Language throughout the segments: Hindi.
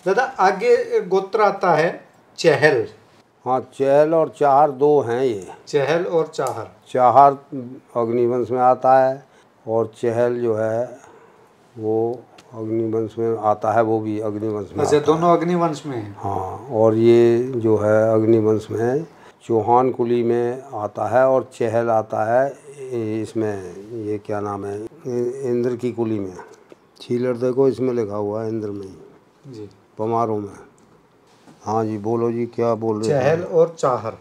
दादा आगे गोत्र आता है चहल। हाँ, चहल और चाहर दो हैं ये। चहल और चाहर। चाहर अग्निवंश में आता है और चहल जो है वो अग्निवंश में आता है, वो भी अग्निवंश में। अच्छा, दोनों अग्निवंश में हैं। हाँ, और ये जो है अग्निवंश में चौहान कुली में आता है और चहल आता है इसमें, ये क्या नाम है, इंद्र की कुली में। छीलर देखो इसमें लिखा हुआ है इंद्र में ही जी, पमारों में। हाँ जी, बोलो जी, क्या बोल रहे थे? चहल और चाहर।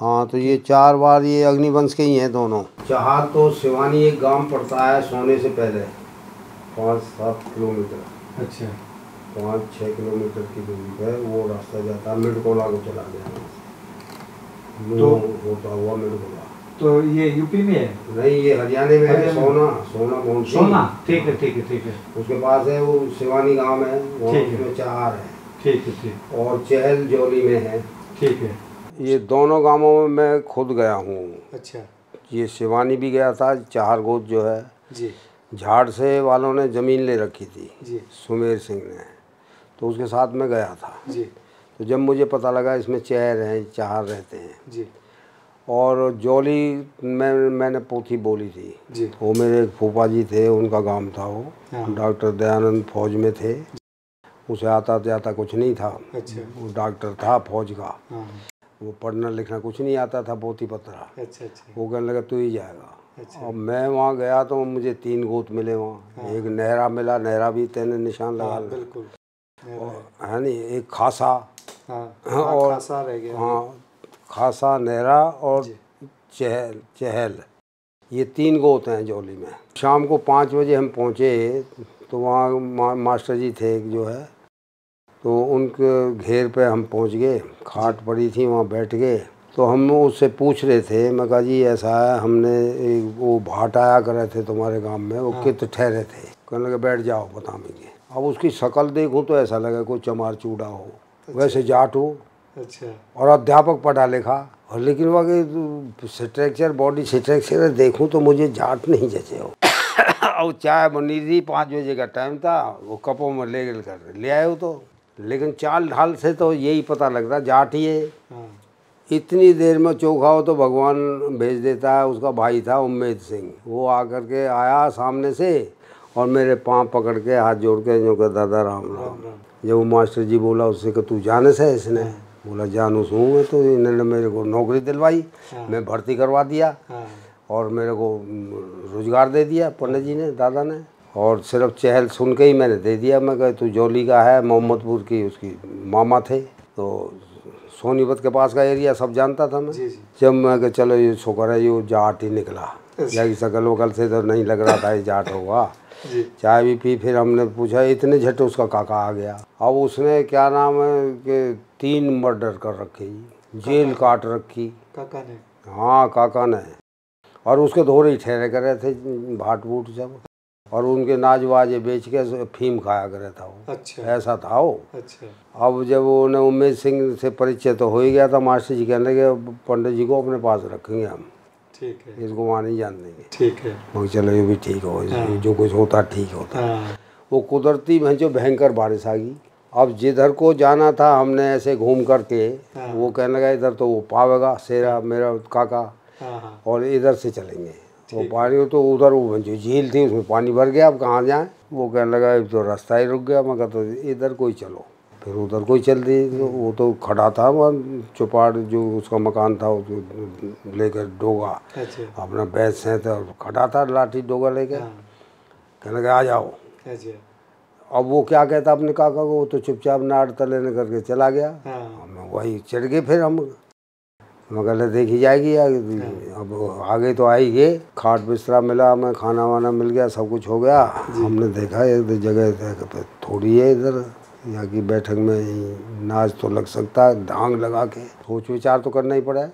हाँ, तो ये 4 बार ये अग्निवंश के ही हैं दोनों। चाहर तो सिवानी एक गांव पड़ता है सोने से पहले 5-7 किलोमीटर। अच्छा, 5-6 किलोमीटर की दूरी पे वो रास्ता जाता है, मिर्कोला को चला गया तो होता हुआ मिर्कोला। तो ये यूपी में है? नहीं, ये हरियाणा में है। सोना सोना, ठीक है ठीक है ठीक है। उसके पास है वो सिवानी गांव है, वहाँ ठीक है। उसमें चाहर है। ठीक है ठीक। और चहल जोली में है। ठीक है। ये दोनों गांवों में मैं खुद गया हूँ। अच्छा ये सिवानी भी गया था। चाहर गोद जो है जी झाड़ से वालों ने ज़मीन ले रखी थी जी सुमेर सिंह ने, तो उसके साथ में गया था जी। तो जब मुझे पता लगा इसमें चहर हैं, चाहर रहते हैं। जी और जौली में मैंने पोथी बोली थी जी। वो मेरे फूफा जी थे, उनका गांव था वो। हाँ। डॉक्टर दयानंद फौज में थे, उसे आता जाता कुछ नहीं था। अच्छा। वो डॉक्टर था फौज का। हाँ। वो पढ़ना लिखना कुछ नहीं आता था, पोथी पत्रा। अच्छा अच्छा। वो कहने लगा तू ही जाएगा। अच्छा। और मैं वहाँ गया तो मुझे 3 गोत मिले वहाँ। हाँ। एक नहरा मिला, नहरा भी तेने निशान लगा लिया। बिल्कुल है नहीं, एक खासा। हाँ, और खासा रह गया। हाँ, खासा, नहरा और चहल, ये 3 गोत हैं जौली में। शाम को 5 बजे हम पहुँचे तो वहाँ मास्टर जी थे एक जो है, तो उनके घेर पे हम पहुँच गए। खाट पड़ी थी, वहाँ बैठ गए। तो हम उससे पूछ रहे थे, मैं कहा जी ऐसा है, हमने एक वो भाट आया कर रहे थे तुम्हारे गांव में, वो कित ठहरे थे। कहने लगे बैठ जाओ बताएंगे। अब उसकी शक्ल देखूं तो ऐसा लगा कोई चमार चूड़ा हो। अच्छा। वैसे जाट हो। अच्छा। और अध्यापक पढ़ा लिखा, और लेकिन वह स्ट्रक्चर, बॉडी स्ट्रक्चर देखूं तो मुझे जाट नहीं जचे हो। और चाय बनी थी, 5 बजे का टाइम था, वो कपों में ले आए हो तो, लेकिन चाल ढाल से तो यही पता लगता जाट ही है। इतनी देर में चोखा हो तो भगवान भेज देता है। उसका भाई था उम्मेद सिंह, वो आकर के आया सामने से और मेरे पाँव पकड़ के हाथ जोड़ के जो कहा दादा राम राम। जब वो मास्टर जी बोला उससे कि तू जाने से? इसने बोला जानू हूँ मैं। तो इन्होंने मेरे को नौकरी दिलवाई, मैं भर्ती करवा दिया और मेरे को रोजगार दे दिया पंडित जी ने, दादा ने। और सिर्फ चहल सुन के ही मैंने दे दिया। मैं कहा तू जौली का है, मोहम्मदपुर की उसकी मामा थे, तो सोनीपत के पास का एरिया सब जानता था मैं। जब मैं कहा चलो ये शुक्र है ये जाट ही निकला, या शकल वकल से तो नहीं लग रहा था ये जाट होगा। चाय भी पी, फिर हमने पूछा, इतने झट उसका काका आ गया। अब उसने क्या नाम है कि 3 मर्डर कर रखे, जेल काट रखी काका ने। हाँ काका ने। और उसके धोरे ही ठहरे कर रहे थे भाट वूट सब, और उनके नाज वाजे बेच के फीम खाया करे था वो। अच्छा। ऐसा था वो। अच्छा। अब जब उन्हें उम्मेद सिंह से परिचय तो हो ही गया था, मास्टर जी कहने लगे पंडित जी को अपने पास रखेंगे हम, ठीक है, इसको वहाँ नहीं जान देंगे। ठीक है। मगर चलो ये भी ठीक हो, जो कुछ होता ठीक होता। वो कुदरती जो भयंकर बारिश आ गई। अब जिधर को जाना था हमने ऐसे घूम करके, वो कहने लगा इधर तो वो पावेगा शेरा मेरा काका, और इधर से चलेंगे। वो पानी तो उधर वो जो झील थी उसमें पानी भर गया, अब कहाँ जाएं। वो कहने लगा तो रास्ता ही रुक गया। मगर तो इधर कोई चलो, फिर उधर कोई चल दी। तो वो तो खड़ा था वहाँ चौपाड़, जो उसका मकान था वो लेकर डोगा। अच्छा। अपना बैच से तो खड़ा था लाठी डोगा लेकर। कहने लगा आ जाओ। अच्छा। अब वो क्या कहता अपने काका को, वो तो चुपचाप नाड़ तले करके चला गया। हम वही चढ़ गए फिर हम, मगर देखी जाएगी आगे। अब आगे तो आएगी, खाट बिस्तरा मिला हमें, खाना वाना मिल गया, सब कुछ हो गया। हमने देखा एक जगह थोड़ी है इधर, यहाँ की बैठक में नाच तो लग सकता है, धांग लगा के सोच विचार तो करना ही पड़ा।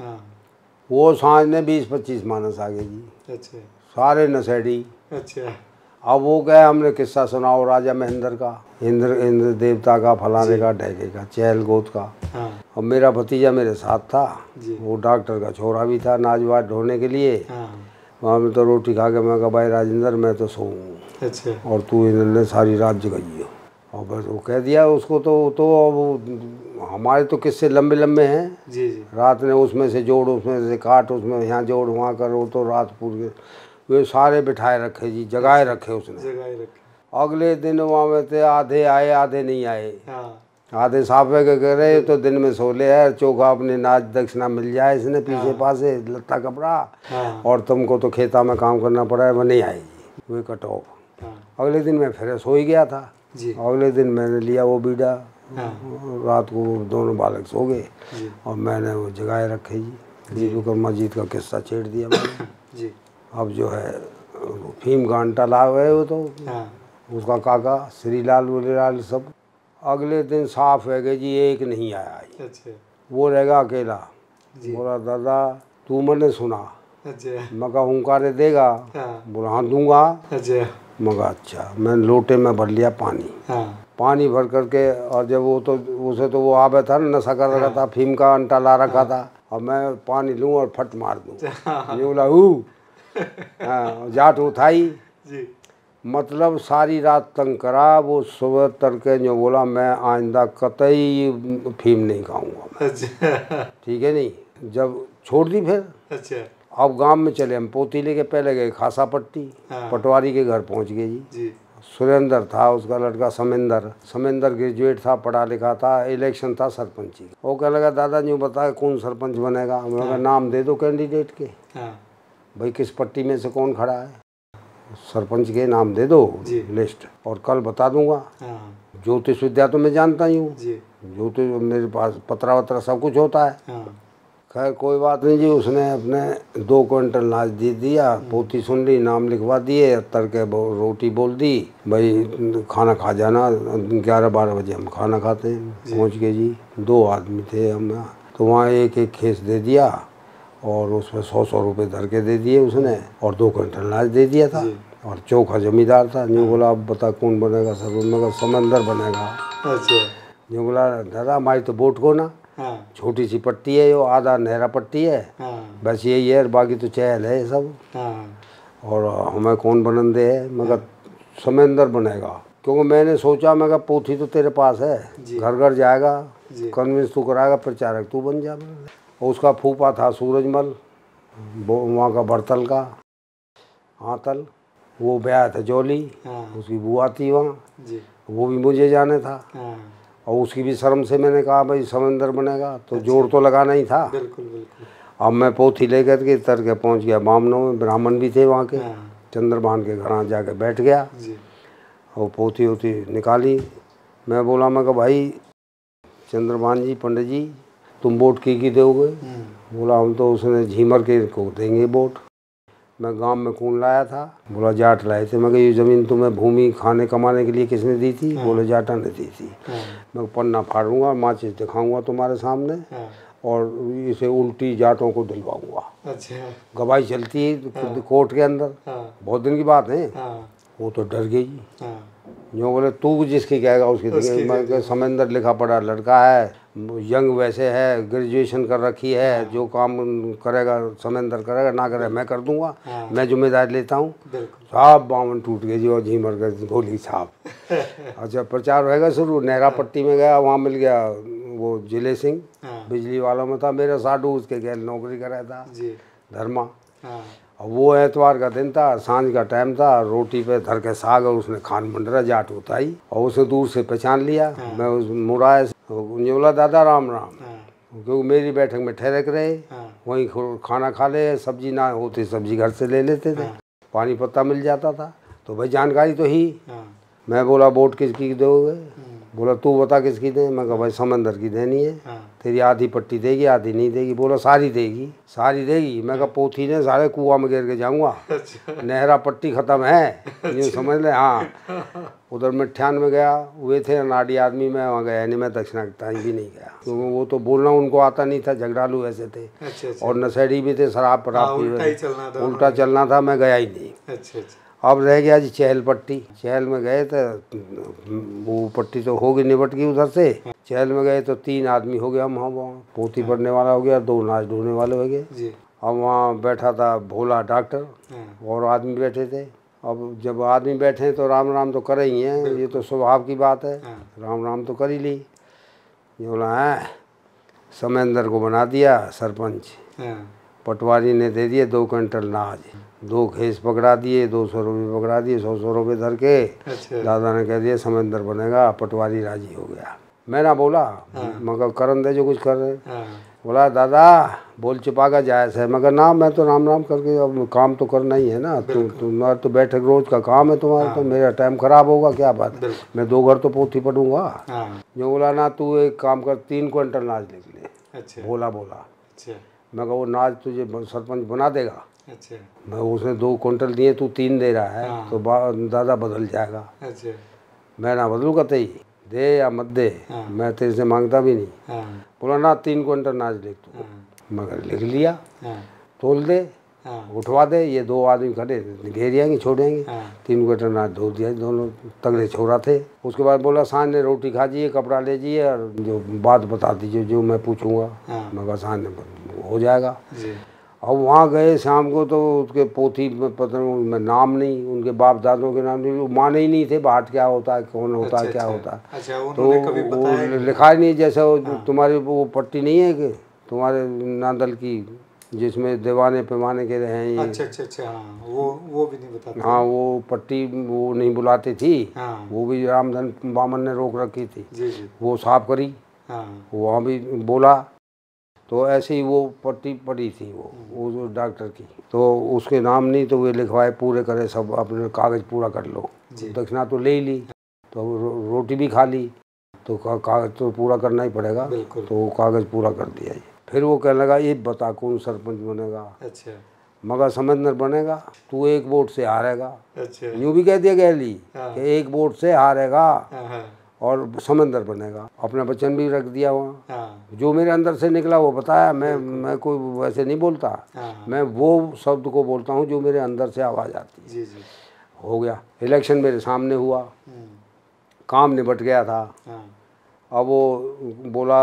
वो सांझ ने 20-25 मानस आ गए जी। अच्छा। सारे नशेड़ी। अच्छा। अब वो गए, हमने किस्सा सुनाओ राजा महेंद्र का, इंद्र देवता का, फलाने का, ढेके का, चहल गोत का। और मेरा भतीजा मेरे साथ था, वो डॉक्टर का छोरा भी था, नाजवाज ढोने के लिए। वहाँ में तो रोटी खा के मैं कहा भाई राजेंद्र मैं तो सोऊँ। अच्छा। और तू इन्होंने सारी रात जगाई हो। और बस वो कह दिया उसको। तो अब हमारे तो किस्से लंबे लंबे हैं। जी जी। रात ने उसमें से जोड़, उसमें से काट, उसमें यहाँ जोड़ वहाँ कर, वो तो रात पूरी वे सारे बिठाए रखे जी, जगाए रखे उसने। जगाए रखे। अगले दिन वहाँ में थे, आधे आए आधे नहीं आए। हाँ। आधे साफे के कह रहे तो दिन में सो ले है, चोखा अपने नाच दक्षिणा मिल जाए इसने पीछे पासे लत्ता कपड़ा, और तुमको तो खेता में काम करना पड़ा है, वो नहीं आएगी। वे कट ऑफ। अगले दिन मैं फिर सो ही गया था जी। अगले दिन मैंने लिया वो बीड़ा। रात को दोनों बालक सो गए और मैंने वो जगाए रखे जी। बीबी मस्जिद का किस्सा छेड़ दिया मैंने जी। अब जो है फीम का अंटा ला गए वो तो उसका काका श्रीलाल वलीलाल सब। अगले दिन साफ है गए जी, एक नहीं आया जी। अच्छा। वो रहेगा अकेला। बोला दादा तू मैंने सुना। अच्छा। मैं कहा हुंकारे देगा। बोला हाँ दूंगा। अच्छा। मगा अच्छा। मैंने लोटे में भर लिया पानी। पानी भर करके, और जब वो तो उसे तो वो आवे था ना, नशा कर रखा था, फीम का अंटा ला रखा था, और मैं पानी लूँ और फट मार दूँ। ये बोला हाँ जाट उठाई जी। मतलब सारी रात तंग करा। वो सुबह तड़के जो बोला मैं आइंदा कतई फीम नहीं खाऊंगा। अच्छा। ठीक है नहीं, जब छोड़ दी फिर। अच्छा। अब गांव में चले हम, पोती लेके पहले गए खासा पट्टी। पटवारी के घर पहुंच गए जी। सुरेंद्र था उसका लड़का, समेंदर ग्रेजुएट था, पढ़ा लिखा था। इलेक्शन था सरपंची। वो कह लगा दादा यूँ बता कौन सरपंच बनेगा। हम लोग नाम दे दो कैंडिडेट के। भाई किस पट्टी में से कौन खड़ा है, सरपंच के नाम दे दो लिस्ट, और कल बता दूंगा। ज्योतिष विद्या तो मैं जानता ही हूँ, ज्योतिष मेरे पास पतरा वतरा सब कुछ होता है। खैर कोई बात नहीं जी। उसने अपने 2 क्विंटल अनाज दे दिया, पोती सुन ली, नाम लिखवा दिए, तड़के रोटी बोल दी भाई खाना खा जाना। 11-12 बजे हम खाना खाते हैं। पहुँच गए जी। 2 आदमी थे हम। तो वहाँ एक एक खेस दे दिया और उसमें 100 रुपये धर के दे दिए उसने, और 2 क्विंटल अनाज दे दिया था। और चोखा जमींदार था। न्यू बोला अब बता कौन बनेगा सर। उन्होंने समंदर बनेगा। अच्छा। न्यू बोला दादा हमारी तो बोट को ना, छोटी सी पट्टी है, यो आधा नहरा पट्टी है, बस यही है, बाकी तो चहल है सब। और हमें कौन बनन दे है। मगर समंदर बनेगा, क्योंकि मैंने सोचा मैं कहा पोथी तो तेरे पास है, घर घर जाएगा, कन्विंस तू कराएगा, प्रचारक तू बन जा। उसका फूफा था सूरजमल, वहाँ का बर्तल का आतल, वो ब्याह था जौली। उसकी बुआ थी वहाँ, वो भी मुझे जाने था। और उसकी भी शर्म से मैंने कहा भाई समंदर बनेगा, तो जोड़ तो लगाना ही था। बिल्कुल बिल्कुल। अब मैं पोथी लेकर के तर के पहुँच गया बामनों में। ब्राह्मण भी थे वहाँ के। चंद्रभान के घर जाके बैठ गया और पोथी वोथी निकाली। मैं बोला मैं कहा भाई चंद्रभान जी, पंडित जी तुम वोट की दोगे। बोला हम तो उसने झीमर के को देंगे वोट। मैं गांव में कौन लाया था। बोला जाट लाए थे। मैं ये ज़मीन तुम्हें भूमि खाने कमाने के लिए किसने दी थी। बोले जाटा ने दी थी। मैं पन्ना फाड़ूंगा, माचिस दिखाऊंगा तुम्हारे सामने, और इसे उल्टी जाटों को दिलवाऊंगा। अच्छा। गवाही चलती है कोर्ट के अंदर। बहुत दिन की बात है। वो तो डर गई। जो बोले तू जिसकी कहेगा उसकी। मैं समंदर लिखा पढ़ा लड़का है, यंग वैसे है, ग्रेजुएशन कर रखी है, जो काम करेगा समंदर करेगा, ना करे मैं कर दूंगा। मैं जिम्मेदारी लेता हूँ। साहब बावन टूट गए जी, और झीमर कर गोली साहब। अच्छा प्रचार रहेगा शुरू। नहरा पट्टी में गया, वहाँ मिल गया वो जिले सिंह, बिजली वालों में था मेरा साडू, उसके गैल नौकरी कर रहा था धर्मा। और वो एतवार का दिन था, सांझ का टाइम था, रोटी पे धर के साग, और उसने खान मंडरा जाट उताई, और उसे दूर से पहचान लिया। मैं उस मुराए बोला दादा राम राम, क्योंकि मेरी बैठक में ठहरे रहे, वहीं खाना खा ले, सब्जी ना होती सब्जी घर से ले लेते थे, पानी पत्ता मिल जाता था। तो भाई जानकारी तो ही। मैं बोला वोट किसकी दोगे। बोला तू बता किसकी दे। मैं कहा भाई समंदर की देनी है। तेरी आधी पट्टी देगी, आधी नहीं देगी। बोला सारी देगी। सारी देगी। मैं कहा पोथी ने सारे कुआं में गिर के जाऊंगा। नहरा पट्टी ख़त्म है, ये समझ ले। हाँ उधर मिठान में गया, वे थे नाड़ी आदमी, में वहाँ गया नहीं, मैं दक्षिणा टाइम भी नहीं गया, क्योंकि वो तो बोलना उनको आता नहीं था, झगड़ालू ऐसे थे। और नशेड़ी भी थे, शराब पराब पी, उल्टा चलना था, मैं गया ही नहीं। अब रह गया जी चहल पट्टी। चहल में गए तो वो पट्टी तो होगी निपट गई उधर से। चहल में गए तो 3 आदमी हो गया। हम वहाँ पोथी पढ़ने वाला हो गया, 2 नाच ढूंढने वाले हो गए। अब वहाँ बैठा था भोला डॉक्टर, और आदमी बैठे थे। अब जब आदमी बैठे हैं तो राम राम तो कर ही हैं, ये तो स्वभाव की बात है। हाँ। राम राम तो कर ही ली। ये बोला है समंदर को बना दिया सरपंच। हाँ। पटवारी ने दे दिए 2 क्विंटल नाज, 2 खेस पकड़ा दिए, 200 रुपये पकड़ा दिए, 100 रुपये धर के। अच्छा। दादा ने कह दिया समंदर बनेगा। पटवारी राजी हो गया। मैं ना बोला, मगर करन दे जो कुछ कर रहे। हाँ। बोला दादा बोल छिपा का जायज़ है, मगर ना मैं तो राम राम करके अब काम तो करना ही है ना। तुम्हारा तो बैठक रोज का काम है तुम्हारा। तो मेरा टाइम खराब होगा क्या बात है, मैं 2 घर तो पोथी पढ़ूंगा। हाँ। जो बोला ना तू एक काम कर 3 क्विंटल नाज लिख ले। अच्छा। बोला अच्छा। मैं कहा वो नाज तुझे सरपंच बना देगा। अच्छा। मैं उसने 2 क्विंटल दिए, तू 3 दे रहा है। हाँ। तो दादा बदल जाएगा। अच्छा। मैं ना बदलू कतई, दे या मत दे। हाँ। मैं तेरे से मांगता भी नहीं। हाँ। बोला ना 3 क्विंटल नाज लिख तू। हाँ। मगर लिख लिया। हाँ। तोल दे, हाँ। उठवा दे। ये 2 आदमी खड़े घेर जाएंगे, छोड़ेंगे। हाँ। 3 क्विंटल नाज धो दिया। दोनों तगड़े छोरा थे। उसके बाद बोला सांझ ने रोटी खा जाइए, कपड़ा ले जाइए और जो बात बता दीजिए जो मैं पूछूंगा। हाँ। मगर सांझ हो जाएगा। जी। अब वहाँ गए शाम को तो उसके पोथी में पता नहीं नाम नहीं, उनके बाप दादों के नाम नहीं, वो माने ही नहीं थे भाट क्या होता है, कौन होता है, क्या होता है। अच्छा, तो उन्होंने कभी बताया वो नहीं? लिखा ही नहीं। जैसे तुम्हारी वो पट्टी नहीं है कि तुम्हारे नांदल की जिसमें दीवाने पैमाने के रहे हैं ये। अच्छा अच्छा अच्छा। हाँ, वो भी नहीं बताते। हाँ, वो पट्टी वो नहीं बुलाती थी। हाँ। वो भी रामधन बामन ने रोक रखी थी। जी जी। वो साफ करी। हाँ। वहाँ भी बोला। तो ऐसे ही वो पट्टी पड़ी थी वो जो डॉक्टर की। तो उसके नाम नहीं, तो वे लिखवाए पूरे करे सब, अपने कागज़ पूरा कर लो। दक्षिणा तो ले ही ली, तो रोटी भी खा ली, तो कागज़ तो पूरा करना ही पड़ेगा। तो वो कागज़ पूरा कर दिया। ये फिर वो कहने लगा ये बता कौन सरपंच बनेगा। अच्छा। मगर समंदर बनेगा, तू 1 वोट से हारेगा। अच्छा। यूँ भी कह दिया गहली कि 1 वोट से हारेगा हाँ। और समंदर बनेगा। अपना वचन भी रख दिया वहाँ। हाँ। जो मेरे अंदर से निकला वो बताया। मैं कोई वैसे नहीं बोलता। हाँ। मैं वो शब्द को बोलता हूँ जो मेरे अंदर से आवाज़ आती है। जी जी। हो गया। इलेक्शन मेरे सामने हुआ, काम निपट गया था। हाँ। अब वो बोला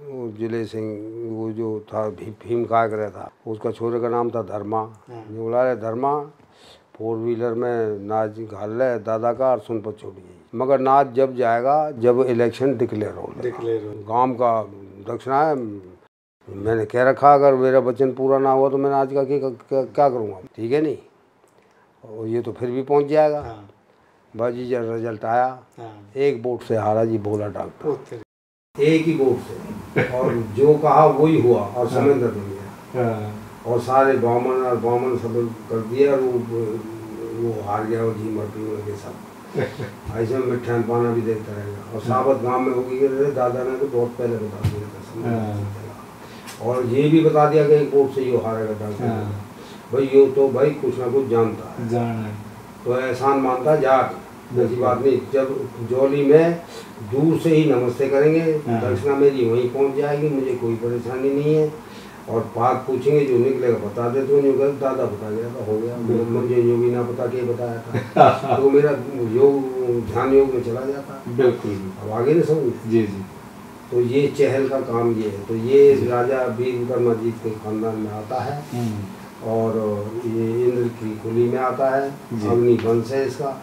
जिले सिंह, वो जो था भीम का था, उसका छोरे का नाम था धर्मा। बोला रे धर्मा 4 व्हीलर में नाच घाल ले दादा का और सुन पर छोड़िए। मगर नाच जब जाएगा जब इलेक्शन डिक्लेयर हो। गांव का दक्षिणा है। मैंने कह रखा अगर मेरा वचन पूरा ना हुआ तो मैं नाच का क्या करूँगा। ठीक है नहीं। और ये तो फिर भी पहुंच जाएगा। बाजी जब रिजल्ट आया 1 वोट से हारा जी भोला डॉक्टर। 1 ही वोट से। और जो कहा वही हुआ और समंदर बन गया। और सारे बामन सब कर दिया और वो हार गया। वो झीमर पीमर के सब ऐसे में मिठान पाना भी देखता रहेगा। और साबत गांव में होगी कि दादा ने तो बहुत पहले बता दिया था। और ये भी बता दिया कि 1 वोट से ये हारेगा डॉक्टर। भाई ये तो भाई कुछ ना कुछ जानता है। तो एहसान मानता जाट, ऐसी बात नहीं। जब जोली में दूर से ही नमस्ते करेंगे, दक्षिणा मेरी वहीं पहुंच जाएगी, मुझे कोई परेशानी नहीं है। और बात पूछेंगे जो निकलेगा बता दे। तो जो दादा बता गया था हो गया। मुझे जो भी ना बता के बताया था तो मेरा योग ध्यान योग में चला जाता। बिल्कुल। अब आगे नहीं समझ। जी जी। तो ये चहल का काम ये है। तो ये राजा वीर विक्रमाजीत के खानदान में आता है और ये इंद्र की कुली में आता है। अग्नि वंश है इसका।